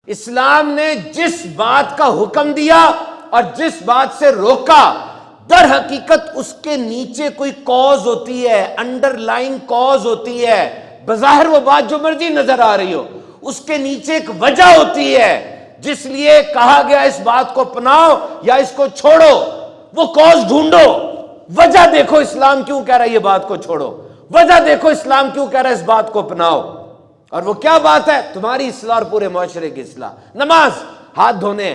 اسلام نے جس بات کا حکم دیا اور جس بات سے روکا، در حقیقت اس کے نیچے کوئی کاز ہوتی ہے، انڈر لائن کاز ہوتی ہے۔ بظاہر وہ بات جو مرضی نظر آ رہی ہو، اس کے نیچے ایک وجہ ہوتی ہے جس لیے کہا گیا اس بات کو اپناؤ یا اس کو چھوڑو۔ وہ کاز ڈھونڈو، وجہ دیکھو اسلام کیوں کہہ رہا ہے یہ بات کو چھوڑو، وجہ دیکھو اسلام کیوں کہہ رہا ہے اس بات کو اپناؤ۔ اور وہ کیا بات ہے؟ تمہاری اصلاح اور پورے معاشرے کی اصلاح۔ نماز، ہاتھ دھونے،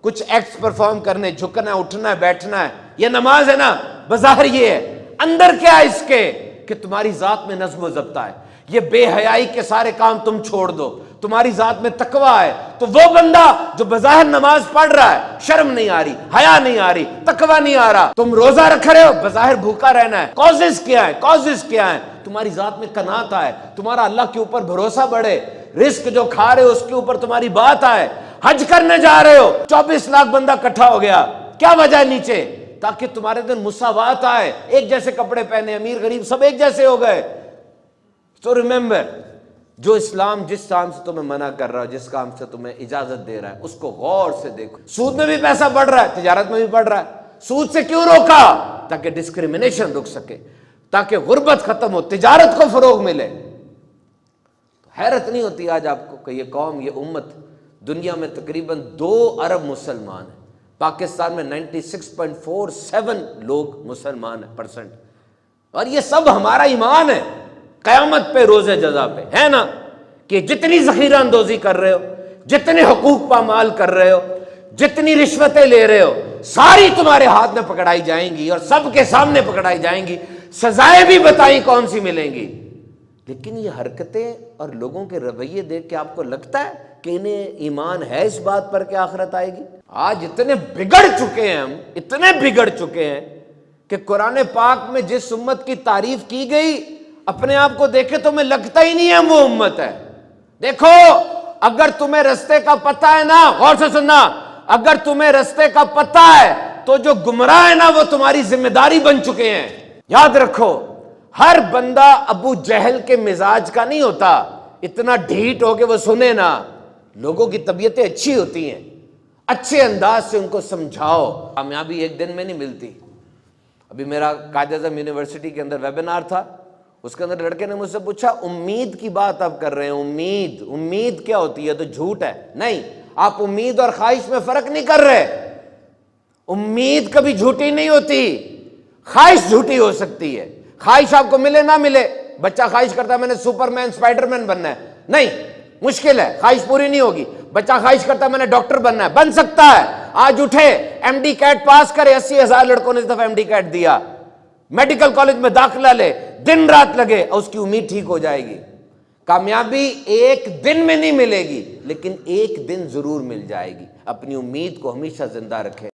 کچھ ایکٹس پرفارم کرنے، جھکنا ہے، اٹھنا ہے، بیٹھنا ہے، یہ نماز ہے نا، بظاہر یہ ہے، اندر کیا ہے اس کے کہ تمہاری ذات میں نظم و ضبط ہے۔ یہ بے حیائی کے سارے کام تم چھوڑ دو، تمہاری ذات میں تقوی ہے۔ تو وہ بندہ جو بظاہر نماز پڑھ رہا ہے، شرم نہیں آ رہی، حیا نہیں آ رہی، تقوی نہیں آ رہا، تم روزہ رکھ رہے ہو، بظاہر بھوکا رہنا ہے، کازز کیا ہے؟ کازز کیا ہے؟ تمہاری ذات میں قناعت آئے، تمہارا اللہ کے اوپر بھروسہ بڑھے، رزق جو کھا رہے ہو اس کے اوپر تمہاری بات آئے، حج کرنے جا رہے ہو، 24 لاکھ بندہ اکٹھا ہو گیا، کیا وجہ ہے نیچے؟ تاکہ تمہارے دن مساوات آئے، ایک جیسے کپڑے پہنے، امیر غریب سب ایک جیسے ہو گئے۔ تو ریممبر، جو اسلام جس کام سے تمہیں منع کر رہا ہے، جس کام سے تمہیں اجازت دے رہا ہے، اس کو غور سے دیکھو۔ سود میں بھی پیسہ بڑھ رہا ہے، تجارت میں بھی بڑھ رہا ہے، سود سے کیوں روکا؟ تاکہ ڈسکریمنیشن رک سکے، تاکہ غربت ختم ہو، تجارت کو فروغ ملے۔ حیرت نہیں ہوتی آج آپ کو کہ یہ قوم، یہ امت، دنیا میں تقریباً 2 ارب مسلمان ہیں، پاکستان میں 96.47 لوگ مسلمان ہیں پرسنٹ، اور یہ سب ہمارا ایمان ہے۔ قیامت پہ، روز جزا پہ ہے نا، کہ جتنی ذخیرہ اندوزی کر رہے ہو، جتنے حقوق پامال کر رہے ہو، جتنی رشوتیں لے رہے ہو، ساری تمہارے ہاتھ میں پکڑائی جائیں گی اور سب کے سامنے پکڑائی جائیں گی، سزائیں بھی بتائیں کون سی ملیں گی۔ لیکن یہ حرکتیں اور لوگوں کے رویے دیکھ کے آپ کو لگتا ہے کہ انہیں ایمان ہے اس بات پر کہ آخرت آئے گی؟ آج اتنے بگڑ چکے ہیں، ہم اتنے بگڑ چکے ہیں کہ قرآن پاک میں جس امت کی تعریف کی گئی، اپنے آپ کو دیکھے تو ہمیں لگتا ہی نہیں ہے وہ امت ہے۔ دیکھو، اگر تمہیں رستے کا پتہ ہے نا، غور سے سننا، اگر تمہیں رستے کا پتہ ہے تو جو گمراہ ہے نا وہ تمہاری ذمہ داری بن چکے ہیں۔ یاد رکھو، ہر بندہ ابو جہل کے مزاج کا نہیں ہوتا، اتنا ڈھیٹ ہو کہ وہ سنے نا۔ لوگوں کی طبیعتیں اچھی ہوتی ہیں، اچھے انداز سے ان کو سمجھاؤ۔ کامیابی ایک دن میں نہیں ملتی۔ ابھی میرا قائد اعظم یونیورسٹی کے اندر ویبینار تھا، اس کے اندر لڑکے نے مجھ سے پوچھا، امید کی بات آپ کر رہے ہیں، امید کیا ہوتی ہے؟ تو جھوٹ ہے۔ نہیں، آپ امید اور خواہش میں فرق نہیں کر رہے۔ امید کبھی جھوٹی نہیں ہوتی، خواہش جھوٹی ہو سکتی ہے۔ خواہش آپ کو ملے نہ ملے، بچہ خواہش کرتا ہے میں نے سپر مین، اسپائڈر مین بننا ہے، نہیں، مشکل ہے، خواہش پوری نہیں ہوگی۔ بچہ خواہش کرتا ہے میں نے ڈاکٹر بننا ہے، بن سکتا ہے۔ آج اٹھے، ایم ڈی کیٹ پاس کرے، 80,000 لڑکوں نے اس دفعہ ایم ڈی کیٹ دیا، میڈیکل کالج میں داخلہ لے، دن رات لگے، اور اس کی امید ٹھیک ہو جائے گی۔ کامیابی ایک دن میں نہیں ملے گی، لیکن ایک دن ضرور مل جائے گی۔ اپنی امید کو ہمیشہ زندہ رکھیں۔